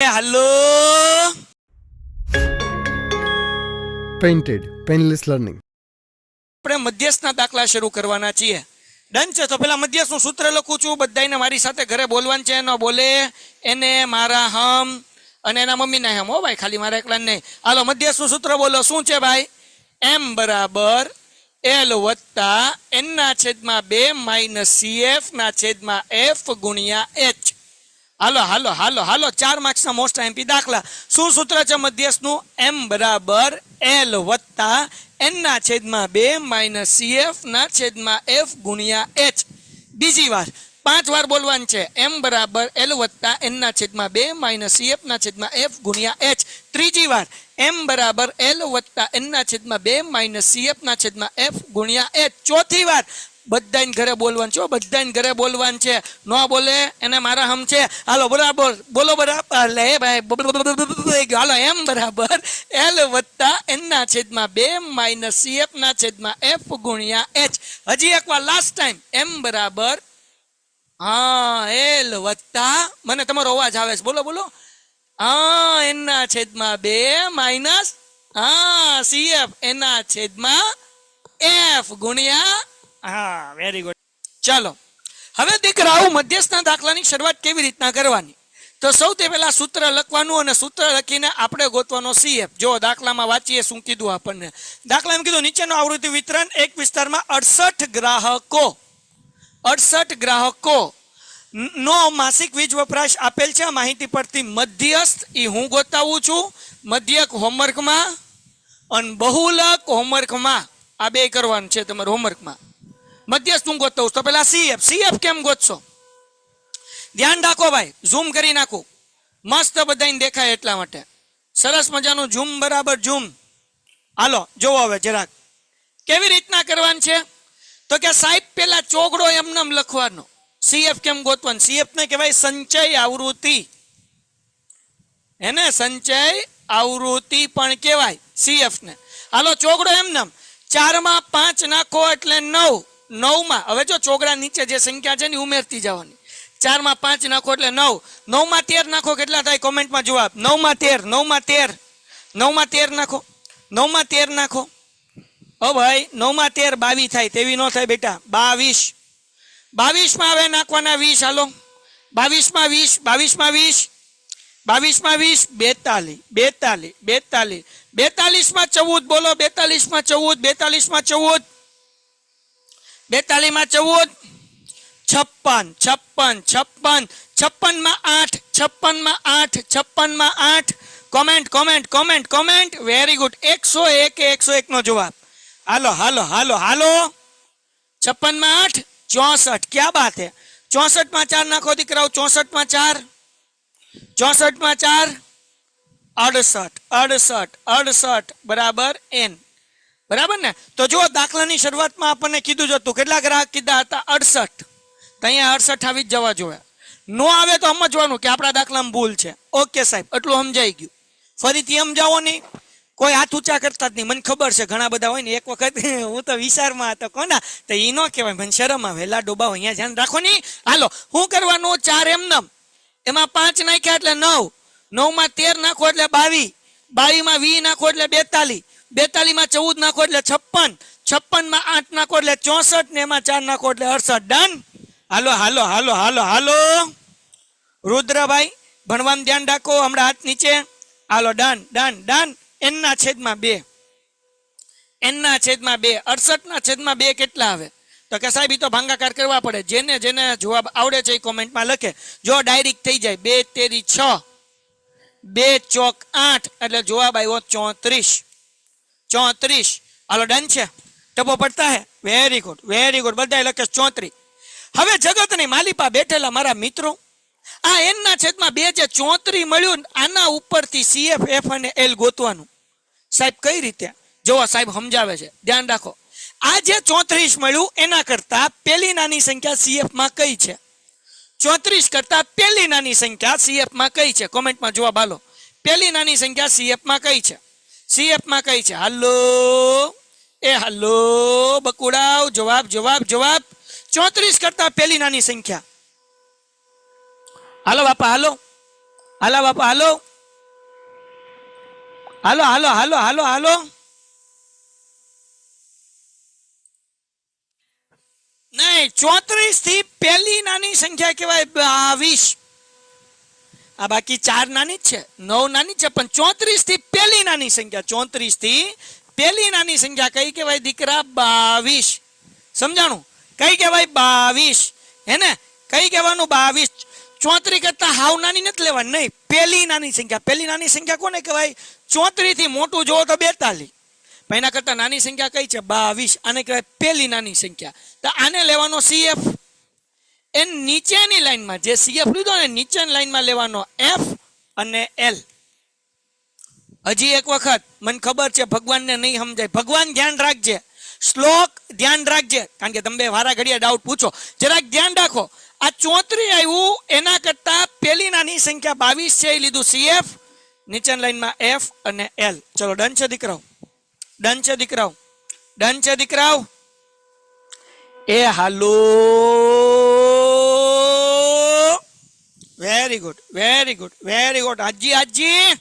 Hello painted painless learning આપણે મધ્યસ્થના દાખલા શરૂ કરવાના છીએ. ડન છે? તો પેલા મધ્યસ્થનું સૂત્ર લખું છું. બધાને મારી સાથે ઘરે બોલવાનું છે. ન બોલે એને મારા હમ અને એના મમ્મીના હમ. હો ભાઈ, ખાલી મારા એકલા નહીં. હાલો, મધ્યસ્થનું સૂત્ર બોલો. શું છે ભાઈ? m બરાબર l વત્તા n ના છેદમાં 2 માઇનસ cf ના છેદમાં f ગુણ્યા h. હાલો હાલો હાલો હાલો, 4 માર્ક્સના મોસ્ટ એમપી દાખલા. શું સૂત્ર છે મધ્યસ્થનું? m બરાબર l વત્તા n ના છેદમાં 2 માઇનસ cf ના છેદમાં f ગુણ્યા h. બીજી વાર 5 વાર બોલવાનું છે. m બરાબર l વત્તા n ના છેદમાં 2 માઇનસ cf ના છેદમાં f ગુણ્યા h. ત્રીજી વાર m બરાબર l વત્તા n ના છેદમાં 2 માઇનસ cf ના છેદમાં f ગુણ્યા h. ચોથી વાર બધાને ઘરે બોલવાનું છે. બધાને ઘરે બોલવાનું છે. ન બોલે એને મારા હમ છે. હાલો બરાબર બોલો, બરાબર લે ભાઈ. હાલો, m બરાબર l વત્તા n ના છેદમાં 2 માઇનસ cf ના છેદમાં f ગુણ્યા h. હજી એકવાર લાસ્ટ ટાઈમ. m બરાબર l વત્તા, મને તમારો અવાજ આવે છે, બોલો બોલો, n ના છેદમાં 2 માઇનસ cf એના છેદમાં f ગુણ્યા, હા, વેરી ગુડ. ચાલો, હવે દીકરાઓ મધ્યસ્થના દાખલાની શરૂઆત કેવી રીતના કરવાની? તો સૌથી પહેલા સૂત્ર લખવાનું અને સૂત્ર લખીને આપણે ગોતવાનો CF. જો દાખલામાં વાંચીએ શું કીધું આપણને. દાખલામાં કીધું નીચેનું આવૃત્તિ વિતરણ એક વિસ્તારમાં 68 ગ્રાહકો નો માસિક વીજ વપરાશ આપેલ છે. માહિતી પરથી મધ્યસ્થ એ હું ગોતાવું છું. મધ્યક હોમવર્કમાં અને બહુલક હોમવર્કમાં, આ બે કરવાનું છે તમારે હોમવર્કમાં. મધ્યસ્થ હું ગોતાવું તો પેલા CF કેમ ગોતશો? ધ્યાન રાખો ભાઈ, ઝૂમ કરી નાખું, મસ્ત બધાને દેખાય એટલા માટે. સરસ મજાનું ઝૂમ, બરાબર ઝૂમ. હાલો જોવો હવે જરાક કેવી રીતના કરવાનું છે. તો કે સાહેબ પેલા ચોગડો એમને લખવાનો. CF કેમ ગોતવાનું? CF ને કહેવાય સંચય આવૃત્તિ. એને સંચય આવૃત્તિ પણ કહેવાય CF ને. હાલો ચોગડો એમને 4 માં 5 નાખો એટલે 9. 9 માં હવે જો ચોગડા નીચે જે સંખ્યા છે ને ઉમેરતી જવાની. 4 માં 5 નાખો એટલે 9. 9 માં 13 નાખો કેટલા થાય? કોમેન્ટમાં જવાબ. 9 માં 13, 9 માં 13, 9 માં 13 નાખો, 9 માં 13 નાખો. ઓ ભાઈ, 9 માં 13 22 થાય. તેવી ન થાય બેટા, 22. 22 માં હવે નાખવાના 20. હાલો 22 માં 20, 22 માં 20, 22 માં 20, 42, 42, 42 માં 14. બોલો 42 માં 14, 42 માં 14, 42 માં 14, 56, 56, 56 માં 8, 56 માં 8, 56 માં 8. Comment comment comment comment. Very good. 101 101 નો જવાબ. હાલો હાલો હાલો હાલો, 56 માં 8, 64. ક્યાં બાત હે? 64 માં 4 નાખો દીકરાઓ. 64 માં 4, 64 માં 4, 68, 68, 68 બરાબર n. બરાબર ને? તો જો દાખલાની શરૂઆતમાં આપણને કીધું જ હતું, કેટલા ગ્રાહક કીધા હતા? 68. તો અહીંયા 68 આવી જ જવા જોઈએ. નો આવે તો સમજવાનું કે આપણા દાખલામાં ભૂલ છે. ઓકે સાહેબ, એટલું સમજાઈ ગયું. ફરીથી સમજાવો નહીં. કોઈ હાથ ઊંચા કરતા જ નહીં. મને ખબર છે ઘણા બધા હોય ને, એક વખત હું તો વિચારમાં હતો કોના, તો એ ન કહેવાય, મને શરમ આવે. વેલા ડોબાઓ, અહીંયા ધ્યાન રાખો નહીં. હાલો, શું કરવાનું? 4 એમનેમ, એમાં 5 નાખ્યા એટલે 9. 9 માં 13 નાખો એટલે 22. 22 માં 20 નાખો એટલે 42. 42 માં 14 નાખો એટલે 56. 56 માં 8 નાખો એટલે 64 ને એમાં 4 નાખો એટલે 68. ડન. હાલો હાલો હાલો હાલો હાલો, રુદ્રભાઈ ભણવાનું ધ્યાન રાખો. હમણાં હાથ નીચે. હાલો ડન ડન ડન. n ના છેદમાં 2, n ના છેદમાં 2, 68 ના છેદમાં 2 કેટલા આવે? તો કે સાહેબ એ તો ભાંગાકાર કરવા પડે. જેને જેને જવાબ આવડે છે એ કોમેન્ટમાં લખે. જો ડાયરેક્ટ થઈ જાય 2 તેરી 6, 2 ચોક 8 એટલે જવાબ આવ્યો 34. 34. હાલો ડન છે? ટપો પડતા હે? Very good very good. બધા લખે 34. હવે જગતની માલિપા બેઠેલા મારા મિત્રો, આ n ના છેદમાં 2 જે 34 મળ્યું, આના ઉપરથી CF, F અને L ગોતવાનું. સાહેબ કઈ રીતે? જોવો સાહેબ સમજાવે છે, ધ્યાન રાખો. આ જે 34 મળ્યું એના કરતા પેલી નાની સંખ્યા CF માં કઈ છે? 34 કરતા પેલી નાની સંખ્યા CF માં કઈ છે? કોમેન્ટમાં જવાબ હાલો. પેલી નાની સંખ્યા CF માં કઈ છે? CF માં કઈ છે? હાલો એ હાલો બકુડાવ, જવાબ જવાબ જવાબ. 34 કરતા પેલી નાની સંખ્યા. હાલો બાપા હાલો. હાલો બાપા હાલો હાલો હાલો હાલો હાલો હાલો નહીં 34 થી પહેલી નાની સંખ્યા કહેવાય 22. આ બાકી 4 નાની જ છે, 9 નાની છે, પણ 34 થી પહેલી નાની સંખ્યા, 34 થી પહેલી નાની સંખ્યા કઈ કહેવાય દીકરા? 22. સમજાણું? કઈ કહેવાય? 22. હે ને? કઈ કહેવાનું? 22. 34 કરતા હાવ નાની નથી લેવાની, નહીં, પહેલી નાની સંખ્યા. પહેલી નાની સંખ્યા કોને કહેવાય? 34 થી મોટું જોવો તો 42. પણ એના કરતા નાની સંખ્યા કઈ છે? 22. આને કહેવાય પહેલી નાની સંખ્યા. તો આને લેવાનો CF. એ નીચેની લાઈનમાં જે CF લીધો ને, નીચેની લાઈનમાં લેવાનો F અને L. હજી એક વખત, મને ખબર છે ભગવાનને નહીં સમજાય, ભગવાન ધ્યાન રાખજે, શ્લોક ધ્યાન રાખજે, કારણ કે તમે વારા ઘડીએ ડાઉટ પૂછો, જરાક ધ્યાન રાખો. આ 34 આવ્યું, એના કરતા પહેલી નાની સંખ્યા 22 છે, એ લીધું CF, નીચેની લાઈનમાં F અને L. ચલો ડન છે દીકરાઓ? ડન છે દીકરાઓ? ડન છે દીકરાઓ? એ હાલો, very good very good very good. આજી આજી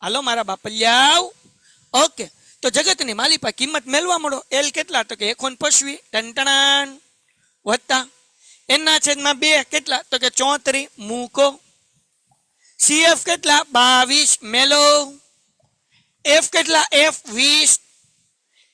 હાલો મારા બાપલિયાવ. ઓકે, તો જગતની માલિપા કિંમત મેળવા મળો. L કેટલા? તો કે 1 ટનટણાન વત્તા એના છેદમાં 2 કેટલા? તો કે 34 મૂકો. CF કેટલા? 22 મેલો. F કેટલા? F 20.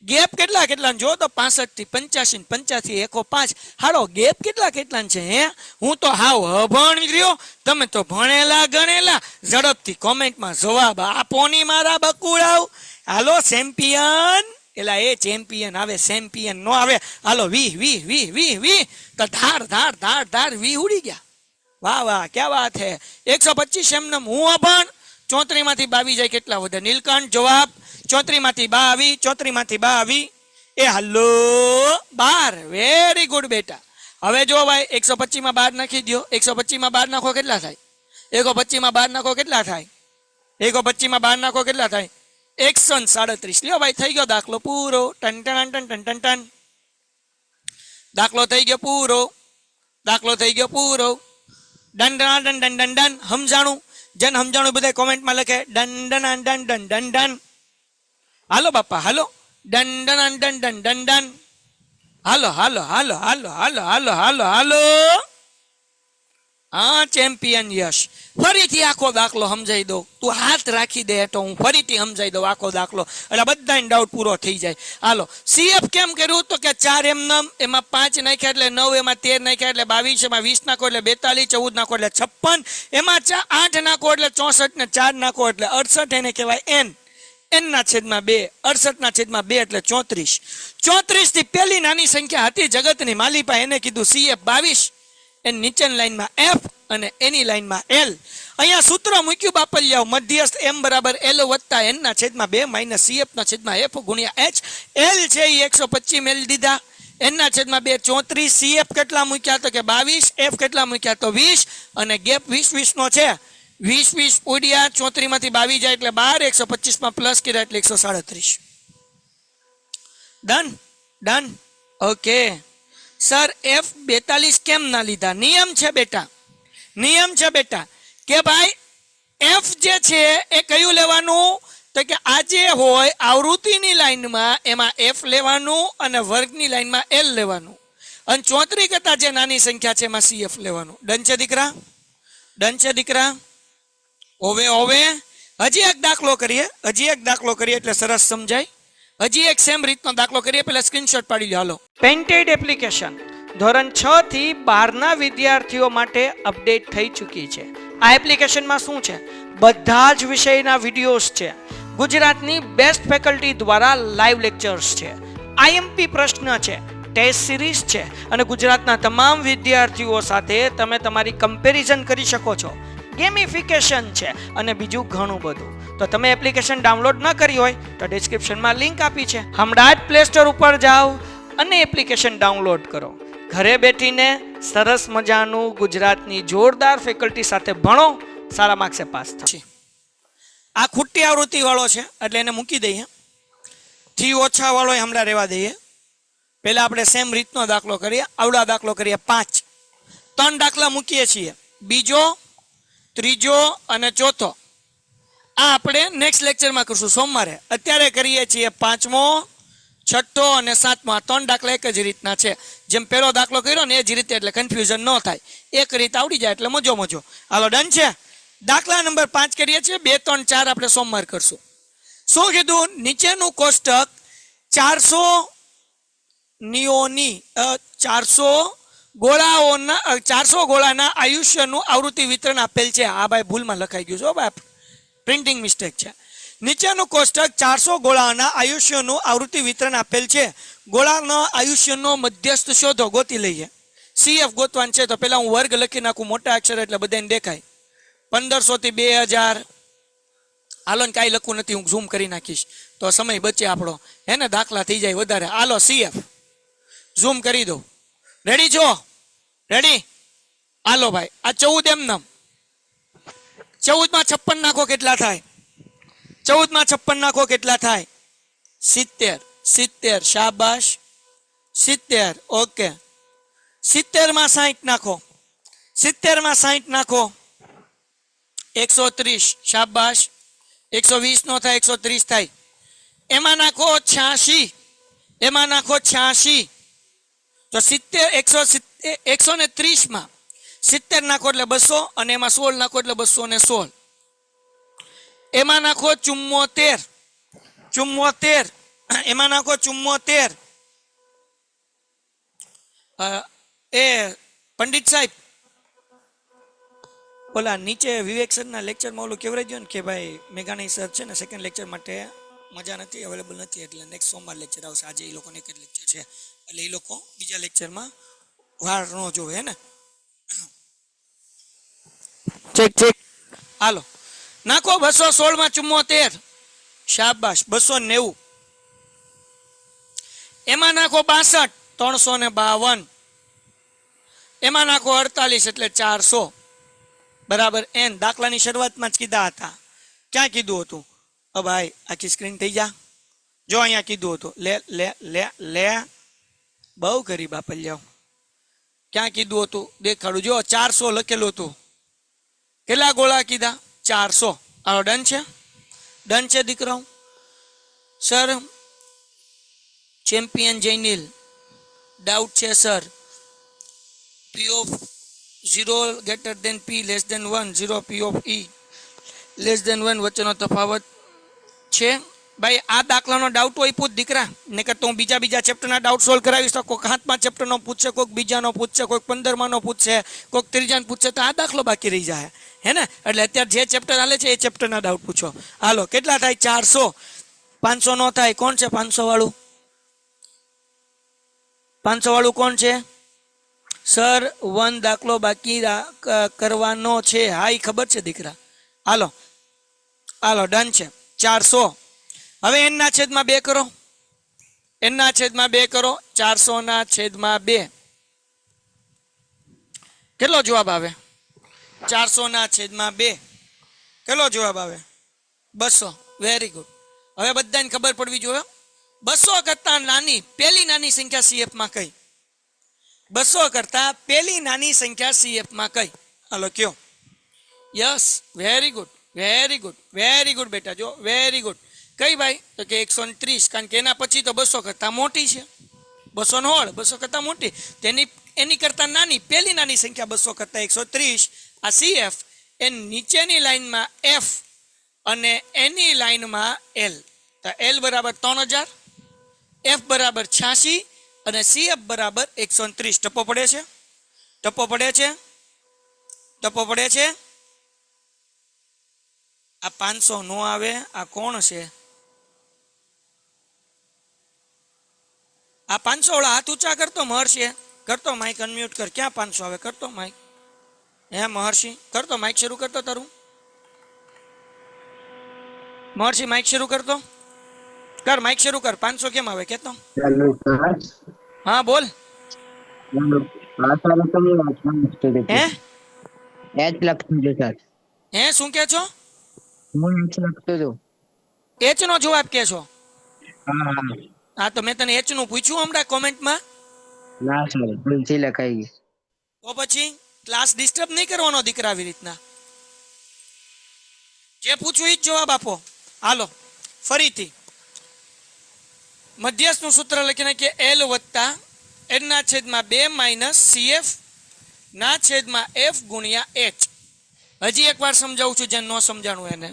ગેપ કેટલા કેટલા જો તો 65 થી 85, 85 એકો 5. હાલો ગેપ કેટલા કેટલા છે? હે, હું તો હાવ અભણ રહ્યો, તમે તો ભણેલા ગણેલા. ઝડપથી કોમેન્ટમાં જવાબ આપો ની મારા બકુડાવ. હાલો ચેમ્પિયન, એલા એ ચેમ્પિયન આવે, ચેમ્પિયન નો આવે. હાલો 20 20 20 20 તો ધાર ધાર ધાર ધાર 20 ઉડી ગયા. વાહ વાહ, ક્યાં વાત હે. 125 એમને હું અભણ. 34 માંથી 22 જાય કેટલા વધે? નીલકંઠ જવાબ 34 માંથી 22, 34 માંથી 22. એ હાલો 12. વેરી ગુડ બેટા. હવે જો ભાઈ 125 માં 12 નાખી દો. 125 માં 12 નાખો કેટલા થાય? 125 માં 12 નાખો કેટલા થાય? 125 માં 12 નાખો કેટલા થાય? 137. લ્યો ભાઈ, થઈ ગયો દાખલો પૂરો. ટન ટન ટન ટન ટન ટન. દાખલો થઈ ગયો પૂરો. દાખલો થઈ ગયો પૂરો. Done done done done done done. સમજાણું? જન સમજાણું બધા કોમેન્ટમાં લખે done done done done done done. હાલો બાપા હાલો, done done done done done done. હાલો હાલો હાલો હાલો હાલો હાલો હાલો હાલો. હા ચેમ્પિયન યશ. ફરીથી આખો દાખલો સમજાઈ દો. તું હાથ રાખી દે તો હું ફરીથી સમજાઈ દઉં આખો દાખલો, એટલે બધાને ડાઉટ પૂરો થઈ જાય. હાલો, CF કેમ કર્યું? તો કે 4 એમનેમ, એમાં 5 નાખ્યા એટલે 9, એમાં 13 નાખ્યા એટલે 22, એમાં 20 નાખો એટલે 42, 14 નાખો એટલે 56, એમાં 8 નાખો એટલે 64 ને 4 નાખો એટલે 68. એને કહેવાય N. N ના છેદમાં 2, 68 ના છેદમાં 2 એટલે 34. 34 થી પહેલી નાની સંખ્યા હતી જગતની માલિપા, એને કીધું CF 22. એની નીચેની લાઈનમાં F અને એની લાઈનમાં L. અહીંયા સૂત્ર મૂક્યું બાપલિયાઓ, મધ્યસ્થ M બરાબર L વત્તા N ના છેદમાં 2 માઇનસ CF ના છેદમાં F ગુણ્યા H. L છે એ 125 મેળ દીધા. N ના છેદમાં 2 34. CF કેટલા મૂક્યા? તો કે 22. F કેટલા મૂક્યા? તો 20. અને ગેપ 20 20 નો છે. 20 20 ઉડ્યા. 34 માંથી 22 જાય એટલે 12. 125 માં પ્લસ કર્યા એટલે 137. Done done. Okay sir, F 42 કેમ ના લીધા? નિયમ છે બેટા, નિયમ છે બેટા કે ભાઈ F જે છે એ કયું લેવાનું? તો કે આ જે હોય આવૃત્તિની લાઈનમાં એમાં F લેવાનું અને વર્ગની લાઈનમાં L લેવાનું, અને 34 કરતા જે નાની સંખ્યા છે એમાં CF લેવાનું. ડન છે દીકરા? ડન છે દીકરા? હવે હવે હજી એક દાખલો કરીએ, હજી એક દાખલો કરીએ એટલે સરસ સમજાય. હજી એક સેમ રીતનો દાખલો કરીએ, પહેલા સ્ક્રીનશોટ પાડી લો. હાલો, પેઇન્ટેડ એપ્લિકેશન ધોરણ 6 થી 12 ના વિદ્યાર્થીઓ માટે અપડેટ થઈ ચૂકી છે. આ એપ્લિકેશનમાં શું છે? બધા જ વિષયના વિડીયોઝ છે. ગુજરાતની બેસ્ટ ફેકલ્ટી દ્વારા લાઈવ લેક્ચર્સ છે. IMP પ્રશ્ન છે, ટેસ્ટ સિરીઝ છે, અને ગુજરાતના તમામ વિદ્યાર્થીઓ સાથે તમે તમારી કમ્પેરિઝન કરી શકો છો. ગેમિફિકેશન છે અને બીજું ઘણું બધું. તો તમે એપ્લિકેશન ડાઉનલોડ ન કરી હોય તો ડિસ્ક્રિપ્શનમાં લિંક આપી છે, હમણાં જ પ્લે સ્ટોર ઉપર જાઓ અને એપ્લિકેશન ડાઉનલોડ કરો. ઘરે બેઠીને સરસ મજાનું ગુજરાતની જોરદાર ફેકલ્ટી સાથે ભણો, સારા માર્ક્સે પાસ થશે. આ ખોટી આવૃત્તિ વાળો છે એટલે એને મૂકી દઈએ. થી ઓછા વાળો હમણાં રહેવા દઈએ. પહેલા આપણે સેમ રીતનો દાખલો કરીએ. આવડા દાખલો કરીએ 5. 3 દાખલા મૂકીએ છીએ. બીજો, ત્રીજો અને ચોથો આ આપણે નેક્સ્ટ લેક્ચરમાં કરશું સોમવારે. અત્યારે કરીએ છીએ પાંચમો, છઠ્ઠો અને સાતમો. આ 3 દાખલા એક જ રીતના છે. જેમ પહેલો દાખલો કર્યો ને એ જ રીતે, એટલે કન્ફ્યુઝન ન થાય. એક રીત આવડી જાય એટલે મજો મજો. હાલો ડન છે. દાખલા નંબર 5 કરીએ છીએ. 2, 3, 4 આપણે સોમવાર કરશું. શું કીધું? નીચેનું કોષ્ટક 400 નિયોની 400 ગોળાના આયુષ્યનું આવૃત્તિ વિતરણ આપેલ છે. આ ભાઈ ભૂલમાં લખાઈ ગયું છે ભાઈ, પ્રિન્ટિંગ મિસ્ટેક છે. નીચેનું કોષ્ટક 400 ગોળાના આયુષ્યનું આવૃત્તિ વિતરણ આપેલ છે. ગોળાના આયુષ્યનો મધ્યસ્થ શોધો. ગોતી લઈએ. CF ગોતવાન છે તો પેલા હું વર્ગ લખી નાખું મોટા અક્ષર એટલે બધાને દેખાય. 1500 થી 2000. હાલો ને કાંઈ લખવું નથી, હું ઝૂમ કરી નાખીશ તો સમય બચે આપણો, હે ને, દાખલા થઈ જાય વધારે. હાલો CF ઝૂમ કરી દો. રેડી છો? રેડી? હાલો ભાઈ, આ 14 એમ નામ. 14 માં 56 નાખો કેટલા થાય? 14 માં 56 નાખો કેટલા થાય? 70. 70, શાબાશ. 70, ઓકે. 70 માં 60 નાખો. 70 માં 60 નાખો. 130, શાબાશ. 120 નો થાય, 130 થાય. એમાં નાખો 86. એમાં નાખો 86. તો 130 માં 70 નાખો એટલે 200 અને એમાં 16 નાખો એટલે 216. એમાં નાખો 74. 74, એમાં નાખો 74. એ પંડિત સાહેબ ઓલા નીચે વિવેક સરના લેક્ચરમાં ઓલું કેવરાઈ ગયો ને કે ભાઈ મેઘાણી સર છે ને સેકન્ડ લેક્ચર માટે મજા નથી, અવેલેબલ નથી, એટલે નેક્સ્ટ સોમવાર લેક્ચર આવશે. આજે એ લોકોને એક જ લેક્ચર છે એટલે એ લોકો બીજા લેક્ચરમાં વાર ન જોવે, હે ને. Check check. હાલો નાખો 216 માં 74, શાબાશ. 290. એમાં નાખો 62, 352. એમાં નાખો 48 એટલે 400 બરાબર n. દાખલાની શરૂઆતમાં જ કીધા હતા. ક્યાં કીધું હતું? ભાઈ આખી સ્ક્રીન થઈ જા. જો અહીંયા કીધું હતું. લે લે લે લે, બહુ કરી બાપલ્યાઓ. ક્યાં કીધું હતું દેખાડું. જો 400 લખેલું હતું. કેટલા ગોળા કીધા? 400. હાલો ડન છે? ડન છે દીકરાઓ? સર ચેમ્પિયન જૈનિલ ડાઉટ છે sir. P of 0 greater than P less than 1, 0 P of E less than 1 વચ્ચેનો તફાવત છે. ભાઈ આ દાખલાનો ડાઉટ હોય પૂછ દીકરા, નકર તો હું બીજા ચેપ્ટરના ડાઉટ સોલ્વ કરાવીશ. તો કોઈક 7મા ચેપ્ટરનો પૂછશે, કોઈક બીજાનો પૂછશે, કોઈક 15માનો પૂછશે, કોઈક 3જાનો પૂછશે, તો આ દાખલો બાકી રહી જાય, હે ને. એટલે અત્યારે જે ચેપ્ટર હાલે છે એ ચેપ્ટરના ડાઉટ પૂછો. હાલો કેટલા થાય? 400. 500 નો થાય. કોણ છે 500 વાળું? 500 વાળું કોણ છે? સર 1 દાખલો બાકી કરવાનો છે. હા એ ખબર છે દીકરા. હાલો હાલો ડન છે. 400. હવે n ના છેદમાં 2 કરો. n ના છેદમાં 2 કરો. 400 ના છેદમાં 2 કેટલો જવાબ આવે? 400 ના છેદમાં 2 કેટલો જવાબ આવે? 200. Very good. હવે બધાને ખબર પડવી જોઈએ 200 કરતા નાની પહેલી નાની સંખ્યા CF માં કઈ? 200 કરતા પહેલી નાની સંખ્યા CF માં કઈ? હાલો કયો. Yes, very good, very good, very good બેટા. જો વેરી ગુડ. કઈ ભાઈ? તો કે 130. કારણ કે એના પછી તો 200 કરતા મોટી છે. 216 200 કરતા મોટી. તેની એની કરતા નાની પહેલી નાની સંખ્યા 200 કરતા 130. આ CF એ નીચેની લાઈનમાં F અને એની લાઈનમાં L. તો L બરાબર 3000, F બરાબર 86 અને CF બરાબર 130. ટપ્પો પડે છે? ટપ્પો પડે છે? ટપ્પો પડે છે? આ 500 નો આવે. આ કોણ છે? આ 500 વાળા હાથ ઊંચા કરતો મહર્ષિ. કરતો માઇક અનમ્યુટ કર. ક્યાં 500 આવે? કરતો માઇક. હે મહર્ષિ કરતો માઇક શરૂ કરતો તારું. મહર્ષિ માઇક શરૂ કરતો. કર માઇક શરૂ કર. 500 કેમ આવે કેતો? હા બોલ. હે શું કે છો? H નો જવાબ કે છો? હા તો મેં તને H નું પૂછ્યું હમણાં કોમેન્ટમાં. ના સર ભૂલથી લખાઈ ગઈ. તો પછી ક્લાસ ડિસ્ટર્બ નહીં કરવાનો દીકરા આવી રીતના. જે પૂછું એ જ જવાબ આપો. હાલો ફરીથી મધ્યસ્થનું સૂત્ર લખી નાખીએ. એલ વત્તા એન ના છેદમાં 2 માઇનસ CF ના છેદમાં F ગુણ્યા H. હજી એકવાર સમજાવું છું, જેને ન સમજાણું એને.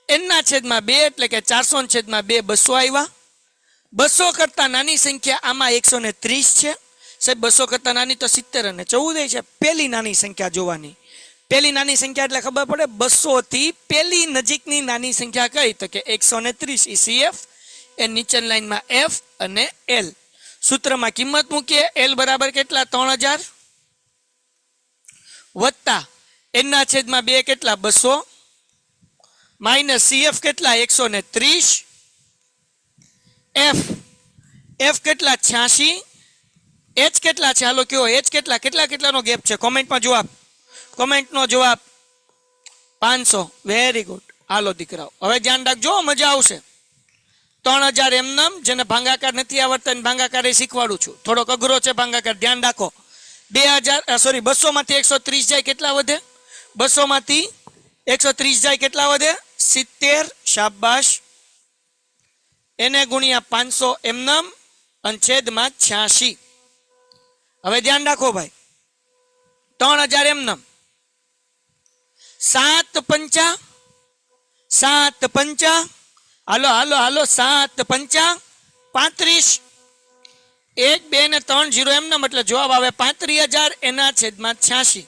એન ના છેદમાં 2 એટલે કે 400 ના છેદમાં 2 200 આવ્યા. 200 કરતા નાની સંખ્યા આમાં 130 છે. સાહેબ 200 કરતા નાની તો 70 અને 14 છે. પેલી નાની સંખ્યા જોવાની. પેલી નાની સંખ્યા એટલે ખબર પડે 200 થી પેલી નજીકની નાની સંખ્યા કઈ, તો કે 130 ઈ CF, એ નીચેની લાઈનમાં F અને L. સૂત્રમાં કિંમત મૂકીએ. L બરાબર કેટલા? 3000 વત્તા એન ના છેદમાં 2 કેટલા? 200 માઇનસ CF કેટલા? 130. F કેટલા? 86. H કેટલા છે? હાલો કયો H કેટલા? કેટલાનો ગેપ છે? કોમેન્ટમાં જવાબ. કોમેન્ટનો જવાબ 500. Very good. હાલો દીકરાઓ હવે ધ્યાન રાખજો, મજા આવશે. 3000 એમનામ. જેને ભાંગાકાર નથી આવડતા ભાંગાકાર એ શીખવાડું છું. થોડોક અઘરો છે ભાંગાકાર, ધ્યાન રાખો. 200 માંથી 130 જાય કેટલા વધે? 200 માંથી 130 જાય કેટલા વધે? 70. શાબાશ. એને ગુણ્યા 500 એમનામ અને છેદમાં 86. હવે ધ્યાન રાખો ભાઈ, 3000 એમનામ. 7 પંચા હાલો 7 પંચા 35. 1 2 ને 3 0 એમનામ એટલે જવાબ આવે 35000 એના છેદમાં 86.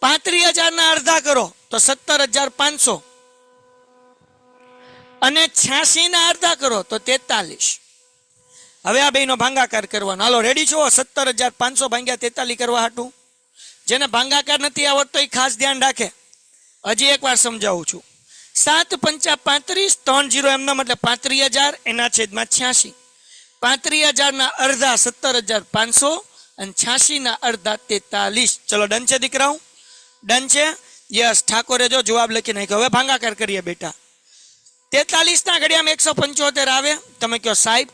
35000 ના અડધા કરો તો 17500 અને 86 ના અડધા કરો તો 43. હવે આ બેનો ભાંગાકાર કરવાનો. હાલો રેડી છો? 17500 ભાગ્યા 43 કરવા હાટું. જેને ભાંગાકાર નથી આવડતો એ ખાસ ધ્યાન રાખે. હજી એકવાર સમજાવું છું. 7 પંચા 35, 3 0 એમનામ એટલે 35000 એના છેદમાં 86. 35000 ના અડધા 17500 અને 86 ના અડધા 43. ચલો ડન છે દીકરાઓ? ડન છે? યસ. ઠાકોરે જો જવાબ લખી નાખ્યો. હવે ભાંગાકાર કરીએ બેટા. 43 ના ઘડિયામાં 175 આવે. તમે કહો સાહેબ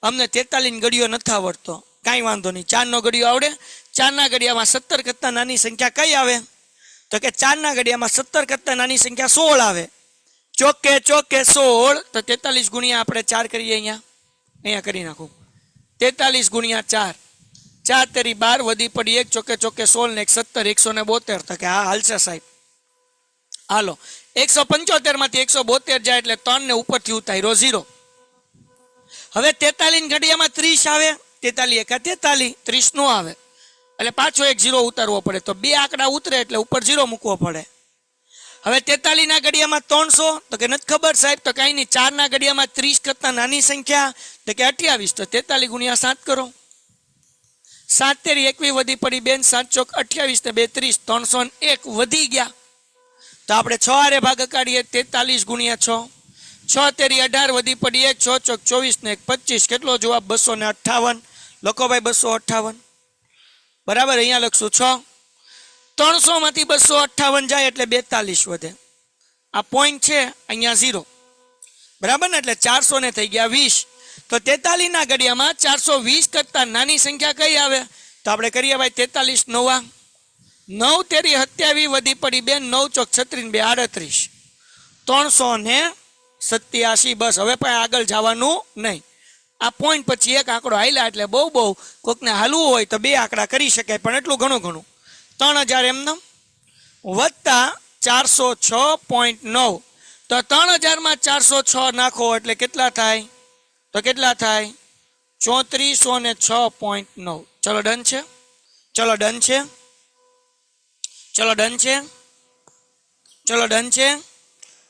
અમને 43 ઘડિયો નથી આવડતો. કાંઈ વાંધો નહીં, 4 નો ઘડિયો આવડે. 4 ના ઘડિયામાં 17 કરતા નાની સંખ્યા કઈ આવે? તો કે 4 ના ઘડિયામાં 17 કરતા નાની સંખ્યા 16 આવે. ચોકે 16. તો 43 ગુણ્યા આપણે 4 કરીએ. અહીંયા કરી નાખું. 43 ગુણ્યા 4. 4 તેરી 12 વધી પડી 1 ચોકે 16 ને 17 172. તો કે હા હાલશે સાહેબ. હાલો 175 માંથી 172 જાય એટલે 3 ને ઉપરથી ઉતાર્યો 0. હવે 43 ઘડિયામાં 30 આવે. 43 એકા 43, 30 નો આવે એટલે પાછો 1 0 ઉતારવો પડે. તો 2 આંકડા ઉતરે એટલે ઉપર 0 મૂકવો પડે. હવે 43 ના ઘડિયામાં 300. તો કે નથી ખબર સાહેબ. તો કઈ નહીં, 4 ના ઘડિયામાં 30 કરતા નાની સંખ્યા તો કે 28. તો 43 ગુણ્યા 7 કરો. 7 તેરી 21 વધી પડી બેન. 7 ચોક 28 ને 2 30. 301 વધી ગયા. તો આપણે 6 આરે ભાગ કાઢીએ. 43 ગુણ્યા 6. 6 તેરી 18 વધી પડી 1. 6 ચોક 24 ને 25. કેટલો જવાબ? 258. લખો ભાઈ 258. બરાબર. અહીંયા લખશું 6. 300 માંથી 258 જાય એટલે 42 વધે. આ પોઈન્ટ છે અહીંયા 0. બરાબર ને? એટલે 400 ને થઈ ગયા 20. તો 43 ના ઘડિયામાં 420 કરતા નાની સંખ્યા કઈ આવે? તો આપણે કરીએ ભાઈ 43 9. 9 તેરી 27 વધી પડી બેન. 9 ચોક 36 2 38. 387. બસ હવે પણ આગળ જવાનું નહીં. આ પોઈન્ટ પછી એક આંકડો હાલ્યા એટલે બહુ કોકને હાલવું હોય તો 2 આંકડા કરી શકાય, પણ એટલું ઘણું 3000 એમનામ વત્તા 406.9. તો 3000 માં 406 નાખો એટલે કેટલા થાય? તો કેટલા થાય? 3406.9. ચલો ડન છે? ચલો ડન છે? ચલો ડન છે? ચલો ડન છે?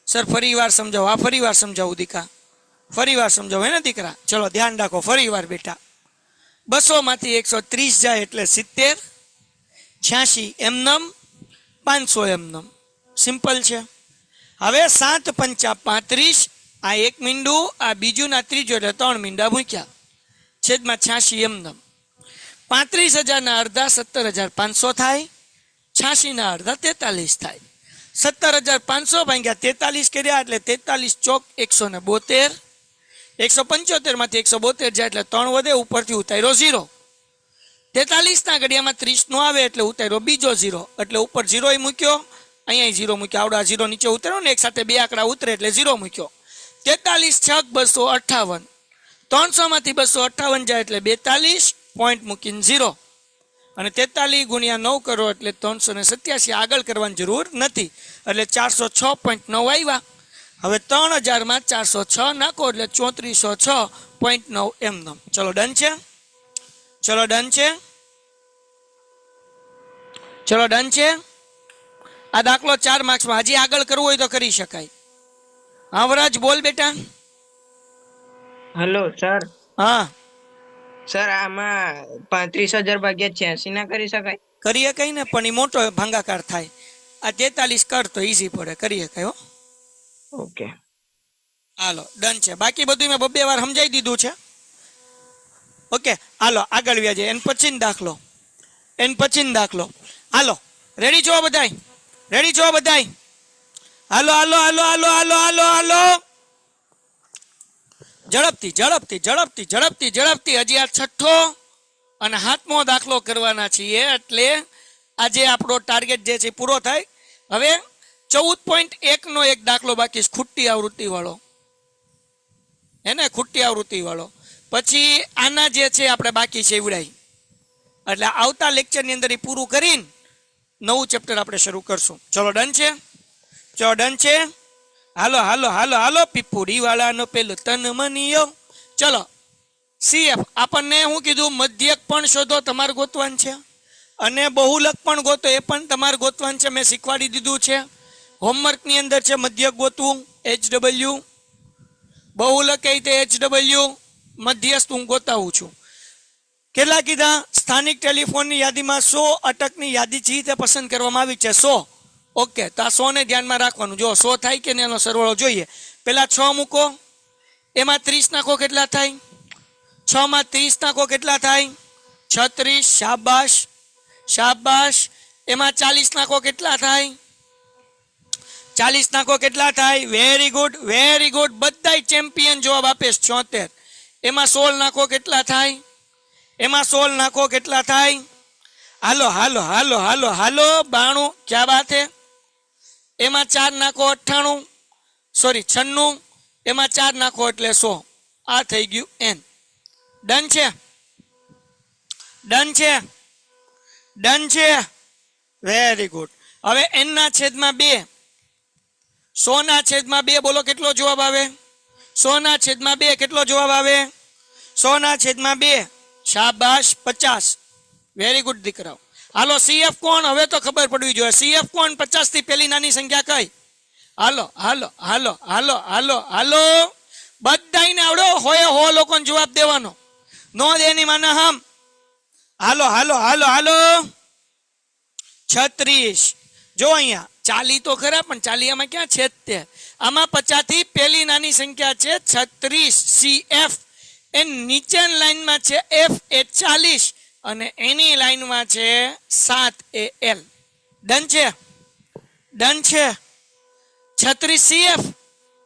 સર ફરી વાર સમજાવો. આ ફરી વાર સમજાવું દીકા, ફરી વાર સમજાવો હે ને દીકરા? ચલો ધ્યાન રાખો ફરી વાર બેટા. 200 માંથી 130 જાય એટલે 70. 86 એમનામ, 500 એમનામ. સિમ્પલ છે. હવે 7 પંચા 35. આ 1 મીંડું, આ બીજું ના ત્રીજું એટલે 3 મીંડા મૂક્યા. છેદમાં 86 એમનામ. 35000 ના અડધા 17500 થાય. 86 ના અડધા 43 થાય. 17500 ભાગ્યા 43 કર્યા એટલે 43 ચોક 172. 175 માંથી 172 જાય એટલે 3 વધે. ઉપરથી ઉતાર્યો 0. 43 ના ઘડિયામાં 30 નો આવે એટલે ઉતાર્યો બીજો 0. એટલે ઉપર 0 મૂક્યો અહીંયા 0 મૂક્યો, આવડા 0 નીચે ઉતર્યો ને, એક સાથે બે આંકડા ઉતરે એટલે 0 મૂક્યો. 43 છક 258, 300 માંથી 258 જાય એટલે 42 પોઈન્ટ મૂકીને 0, અને 43 ગુણ્યા 9 કરો એટલે 387. આગળ કરવાની જરૂર નથી, એટલે 406.9 આવ્યા. હવે 3000 માં 406 નાખો એટલે 3406.9 એમનેમ. ચલો ડન છે, ચલો ડન છે, ચલો ડન છે. આ દાખલો 4 માર્ક્સમાં. હજી આગળ કરવું હોય તો કરી શકાય. હા વરાજ બોલ બેટા. Hello sir. હા સર આમાં 35,000 ભાગ્યા 86 ના કરી શકાય? કરીએ કઈ ને, પણ એ મોટો ભાંગાકાર થાય. આ 43 કર તો ઈઝી પડે, કરીએ કઈ. હો ઓકે હાલો ડન છે. બાકી બધું મેં 2 વાર સમજાવી દીધું છે. ઓકે હાલો આગળ વ્યાજે. એન પછીનો દાખલો, એન પછીનો દાખલો. હાલો રેડી છો બધાય? રેડી છો બધાય? હાલો હાલો હાલો હાલો હાલો હાલો હાલો, ઝડપથી ઝડપથી ઝડપથી ઝડપથી ઝડપથી. હજી આ 6થો અને 7મો દાખલો કરવાના છીએ, એટલે આજે આપણો ટાર્ગેટ જે છે પૂરો થાય. હવે 14.1 નો એક દાખલો બાકી, ખૂટી આવૃત્તિ વાળો, એને ખૂટી આવૃત્તિ વાળો. પછી આના જે છે આપણે બાકી છે એવડાય, એટલે આવતા લેક્ચરની અંદર એ પૂરું કરીને નવું ચેપ્ટર આપણે શરૂ કરશું. ચલો ડન છે, ચલો ડન છે. હાલો હાલો હાલો હાલો, પીપુડી વાળાનો પેલો તન મનિયો. ચલો CF આપણને હું કીધું, મધ્યક પણ શોધો, તમારે ગોતવાનું છે, અને બહુલક પણ ગોતો, એ પણ તમારે ગોતવાનું છે. મેં શીખવાડી દીધું છે, હોમવર્કની અંદર છે મધ્યક ગોતવું HW, બહુલક એ રીતે HW, મધ્યસ્થ હું ગોતાવું છું. કેટલા કીધા? સ્થાનિક ટેલિફોનની યાદીમાં 100 અટકની યાદી છે તે પસંદ કરવામાં આવી છે, 100. ઓકે, તો આ 100 ને ધ્યાનમાં રાખવાનું. જો 100 થાય કે એનો સરવાળો જોઈએ. પેલા 6 મૂકો, એમાં 30 નાખો, કેટલા થાય? 6 માં 30 નાખો, કેટલા થાય? 36. શાબાશ શાબાશ. એમાં 40 નાખો, કેટલા થાય? 40 નાખો, કેટલા થાય? Very good very good. બધાય ચેમ્પિયન જવાબ આપે 76. એમાં 16 નાખો, કેટલા થાય? એમાં 16 નાખો, કેટલા થાય? હાલો હાલો હાલો હાલો હાલો, 92. ક્યાં બાત હે. એમાં 4 નાખો, 98, સોરી 96. એમાં 4 નાખો એટલે 100. આ થઈ ગયું N. ડન છે, ડન છે, ડન છે. Very good. હવે N ના છેદમાં 2, 100 ના છેદમાં 2, બોલો કેટલો જવાબ આવે? 100 ના છેદમાં 2 કેટલો જવાબ આવે? 100 ના છેદમાં 2. શાબાશ 50. વેરી ગુડ દીકરાઓ. હાલો CF કોણ? હવે તો ખબર પડવી જોઈએ. CF કોણ? 50 થી પેલી નાની સંખ્યા કઈ? હાલો હાલો હાલો હાલો હાલો હાલો, બધાને આવડો હોય 100 લોકોને જવાબ દેવાનો, નો દેની માના હમ. હાલો હાલો હાલો હાલો, 36. જો અહીંયા 40 તો ખરા, પણ 40 આમાં ક્યાં છે તે? આમાં 50 થી પેલી નાની સંખ્યા છે 36, CF. એ નીચેની લાઈનમાં છે F એ 40, અને એની લાઈનમાં છે 7 એ L. ડન છે, ડન છે. 36 CF,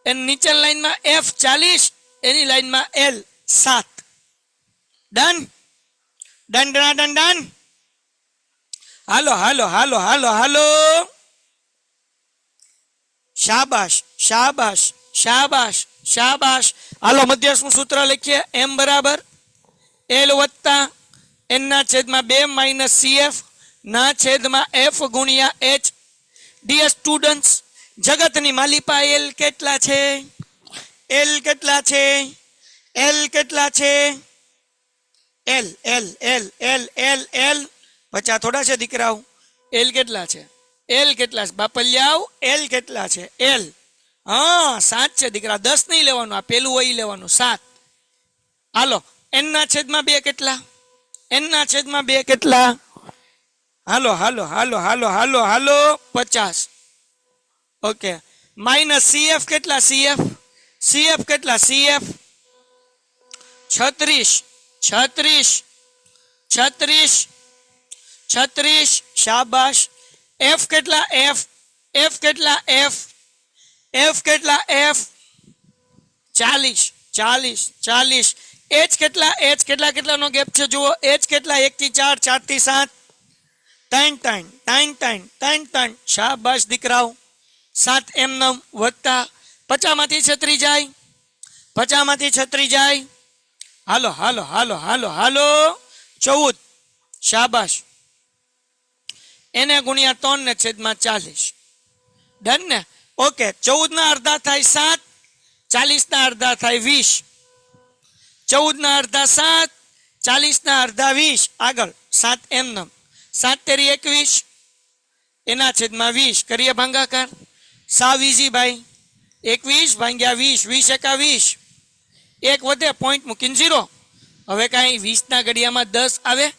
એની નીચેની લાઈનમાં F 40, એની લાઈનમાં L 7. Done done done done done. હાલો હાલો હાલો હાલો હાલો, શાબાશ શાબાશ શાબાશ શાબાશ. હાલો મધ્યસ્થનું સૂત્ર લખીએ. M બરાબર L વત્તા N ના છેદમાં 2 માઇનસ CF ના છેદમાં F ગુણ્યા H. ડિયર સ્ટુડન્ટ્સ, જગતની માલિપા L કેટલા છે? L કેટલા છે? L કેટલા છે? L L L L L L. 50 થોડા છે દીકરાઓ? L કેટલા છે? L કેટલા છે બાપલિયાઓ? L કેટલા છે? L હા 7 છે દીકરા. 10 નહીં લેવાનું, આ પેલું હોય લેવાનું 7. હાલો N ના છેદમાં 2 કેટલા? N ના છેદમાં 2 કેટલા? હાલો હાલો હાલો હાલો હાલો હાલો, 50. ઓકે, માઇનસ CF કેટલા? CF CF કેટલા? CF 36 36 36 36. શાબાશ. F કેટલા? F F કેટલા? F F કેટલા? F 40 40 40. H કેટલા? H કેટલા? કેટલાનો ગેપ છે જુઓ. H કેટલા? 1 થી 4, 4 થી 7, ત્રણ શાબાશ દીકરાઓ 7 એમનેમ વધતા 50 માંથી 36 જાય હાલો 14 શાબાશ એને ગુણ્યા 3 ને છેદમાં 40 ડન ને ઓકે 14 ના અડધા થાય 7 40 ના અડધા થાય 20 14 ના અડધા 7 40 ના અડધા 20 આગળ 7 એમનેમ 7 તેરી 21 એના છેદમાં 20 કરીએ ભાગાકાર સાવ ઈઝી ભાઈ 21 ભાગ્યા 20 20 એકા 20 એક વધે પોઈન્ટ મૂકીને 0 હવે કાંઈ 20 ના ઘડિયામાં 10 આવે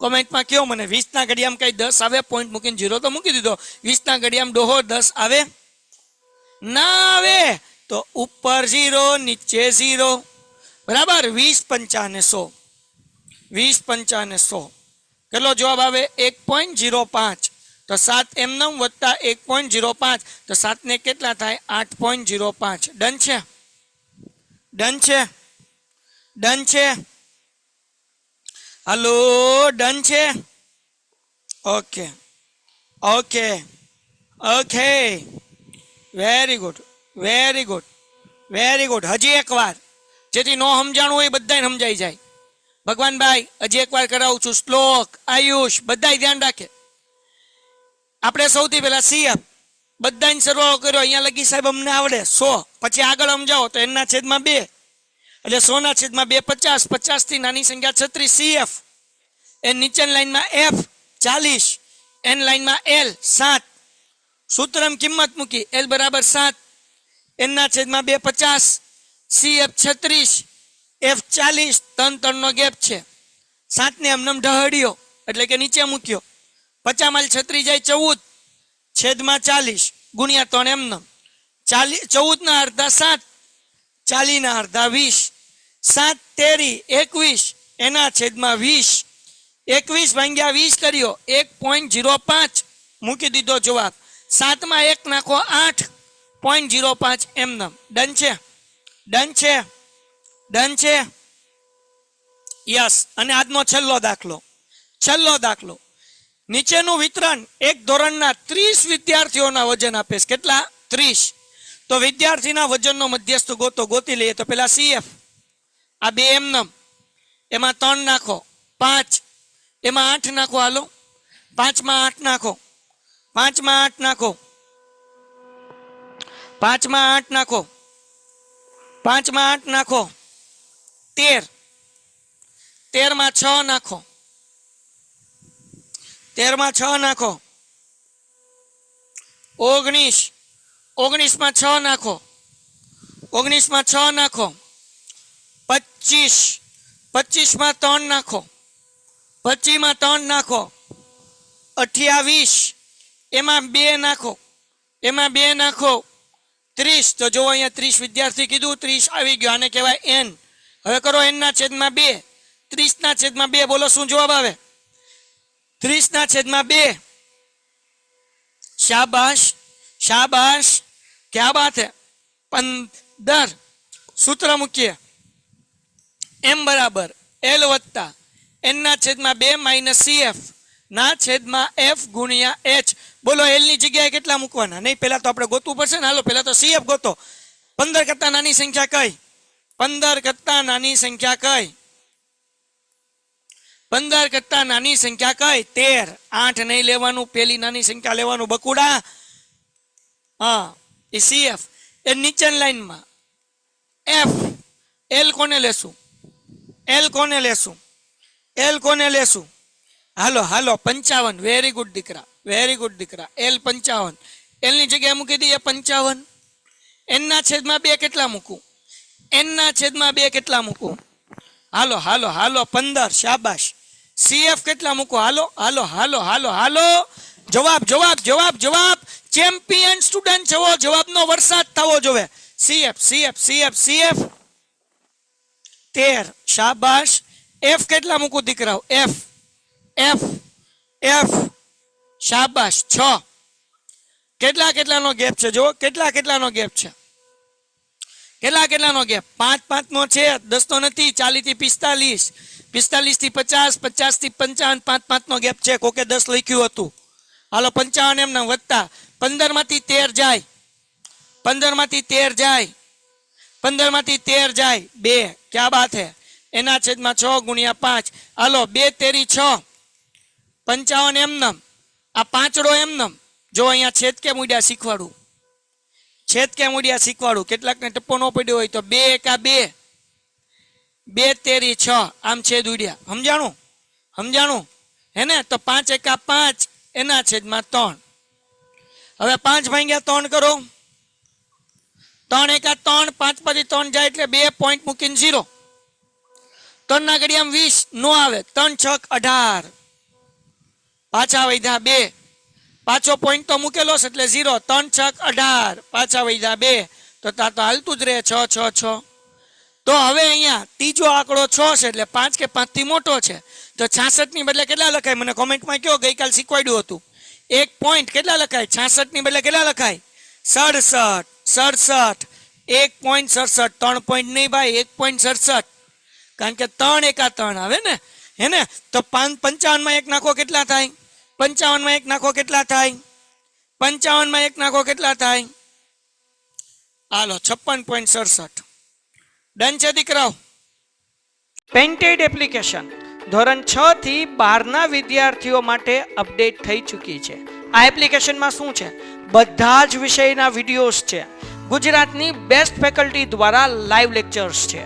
કોમેન્ટમાં કયો મને 20 ના ઘડિયામાં કઈ 10 આવે પોઈન્ટ મૂકીને 0 તો મૂકી દીધો 20 ના ઘડિયામાં ડોહો 10 આવે ના આવે તો ઉપર 0 નીચે 0 બરાબર 20 5 ને 100 20 5 ને 100 કેટલો જવાબ આવે 1.05 તો 7 એમનેમ વત્તા 1.05 તો 7 ને કેટલા થાય 8.05 ડન છે હાલો ડન છે ઓકે વેરી ગુડ હજી એક વાર જેથી નો સમજાણું હોય બધાને સમજાઈ જાય ભગવાનભાઈ હજી એકવાર કરાવું છું શ્લોક આયુષ બધાય ધ્યાન રાખે આપણે સૌથી પહેલા સીએફ બધાને સરવાળો કર્યો અહીંયા લગી સાહેબ અમને આવડે 100 પછી આગળ સમજાવો તો એના છેદમાં 2 એટલે 100 ના છેદમાં 2 50 50 થી નાની સંખ્યા 36 સીએફ એ નીચેની લાઈનમાં એફ 40 એન લાઈનમાં એલ 7 સૂત્રમાં કિંમત મૂકી એલ બરાબર 7 એના છેદમાં 2 50 સીએફ 36 એફ 40 3 નો ગેપ છે 7 ને એમનેમ ઢહડ્યો એટલે કે નીચે મૂક્યો 50 માં 36 જાય 14 છેદમાં 40 ગુણ્યા 3 એમનેમ 14 ના અડધા 7 40 ના અડધા 20 7 તેરી 21 એના છેદમાં 20 21 ભાગ્યા 20 કર્યો 1.05 મૂકી દીધો જવાબ 7 માં 1 નાખો 8.05 એમનેમ ડન છે યસ અને આજનો છેલ્લો દાખલો નીચેનું વિતરણ એક ધોરણના 30 વિદ્યાર્થીઓના વજન આપે છે કેટલા 30 તો વિદ્યાર્થીના વજનનો મધ્યસ્થ ગોતી લઈએ તો પેલા સીએફ આ 2 એમનેમ એમાં 3 નાખો 5 એમાં 8 નાખો હાલો 5 માં 8 નાખો 5 માં 8 નાખો 5 માં 8 નાખો 5 માં 8 નાખો 13 13 માં 6 નાખો 13 માં 6 નાખો 19 19 માં 6 નાખો 19 માં 6 નાખો 25 25 માં 3 નાખો 25 માં 3 નાખો 28 એમાં 2 નાખો 30 તો જો અહીંયા 30 વિદ્યાર્થી કીધું 30 આવી ગયો આને કહેવાય એન હવે કરો એન ના છેદમાં 2 30 ના છેદમાં 2 બોલો શું જવાબ આવે 30 ના છેદમાં 2 શાબાશ क्या बात है 15 सूत्र મૂકીએ m બરાબર l વત્તા n ના છેદમાં 2 માઇનસ cf ના છેદમાં f ગુણ્યા h બોલો l ની જગ્યાએ કેટલા મૂકવાના નહીં પહેલા તો આપણે ગોતવું પડશે ને હાલો પહેલા તો cf ગોતો 15 કરતા નાની સંખ્યા કઈ 15 કરતા નાની સંખ્યા કઈ 15 કરતા નાની સંખ્યા કઈ 13 8 નહીં લેવાનું પેલી નાની સંખ્યા લેવાનું બકુડા હા એ cf એ નીચેની લાઈનમાં f l કોને લેશું હાલો 55 વેરી ગુડ દીકરા l 55 l ની જગ્યાએ મૂકી દઈએ 55 n ના છેદમાં 2 કેટલા મૂકું હાલો 15 શાબાશ cf કેટલા મૂકો હાલો જવાબ ચેમ્પિયન સ્ટુડન્ટ છો જવાબનો વરસાદ થવો જોવે cf 13 શાબાશ f કેટલા મૂકું દીકરાઓ f શાબાશ 6 કેટલાનો ગેપ છે જો કેટલાનો ગેપ છે કેટલાનો ગેપ 5 5 નો છે 10 નો નથી 40 થી 45 45 થી 50, 50 થી 55, 5 નો ગેપ છે. કોકે 10 લખ્યું હતું. હાલો 55 એમને વધતા 15 માંથી 13 જાય, 15 માંથી 13 જાય, 15 માંથી 13 જાય 2. ક્યાં બાત હે? એના છેદમાં 6 ગુણ્યા 5. હાલો 2 તેરી 6, 55 એમનમ. આ પાંચડો એમનમ. જો અહીંયા છેદ કે મૂડ્યા શીખવાડું, છેદ કે મૂડ્યા શીખવાડું. કેટલાકને ટપ્પો ન પડ્યો હોય તો 2 એકા 2, 2 તેરી 6, આમ છેદ ઉડ્યા. સમજાણું? સમજાણું હે ને? તો 5 એકા 5 એના છેદમાં 3. હવે 5 ભાગ્યા 3 કરો. 3 એકા 3, 5 પછી 3 જાય એટલે 2 પોઈન્ટ મૂકીને 0. 3 ના ઘડિયામાં 20 નો આવે. 3 6 18. પાછા વૈધા 2. પાછો પોઈન્ટ તો મૂકેલો છે એટલે 0. 3 6 18. પાછા વૈધા 2. તો તા તો હાલતું જ રહે 6 6 6. તો હવે અહીંયા ત્રીજો આંકડો 6 છે એટલે 5 કે 5 થી મોટો છે. તો 66 ની બદલે કેટલા લખાય? મને કોમેન્ટમાં કહો. ગઈકાલ શીખવાડ્યું હતું. 1 પોઈન્ટ કેટલા લખાય? 66 ની બદલે કેટલા લખાય? 67. 67. 1.67. 3 પોઈન્ટ નહીં ભાઈ, 1.67. કારણ કે 3 એકા 3 આવે ને, હે ને? તો 55 માં 1 નાખો કેટલા થાય? 55 માં 1 નાખો કેટલા થાય? 55 માં 1 નાખો કેટલા થાય? હાલો 56.67. ડન છે દીકરાઓ? પેન્ટેડ એપ્લિકેશન ધોરણ 6 થી 12 ના વિદ્યાર્થીઓ માટે અપડેટ થઈ ચૂકી છે. આ એપ્લિકેશનમાં શું છે? બધા જ વિષયના વિડીયોઝ છે. ગુજરાતની બેસ્ટ ફેકલ્ટી દ્વારા લાઈવ લેક્ચર્સ છે.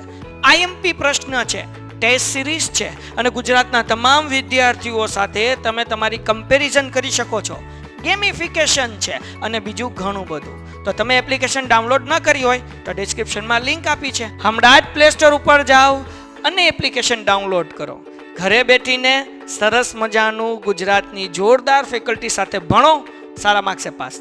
આઈએમપી પ્રશ્ન છે, ટેસ્ટ સિરીઝ છે અને ગુજરાતના તમામ વિદ્યાર્થીઓ સાથે તમે તમારી કમ્પેરિઝન કરી શકો છો. ગેમિફિકેશન છે અને બીજું ઘણું બધું. તો તમે એપ્લિકેશન ડાઉનલોડ ન કરી હોય તો ડિસ્ક્રિપ્શનમાં લિંક આપી છે. હમણાં જ પ્લે સ્ટોર ઉપર જાઓ અને એપ્લિકેશન ડાઉનલોડ કરો. ઘરે બેઠીને સરસ મજાનું ગુજરાતની જોરદાર ફેકલ્ટી સાથે ભણો, સારા માર્ક્સે પાસ થાઓ.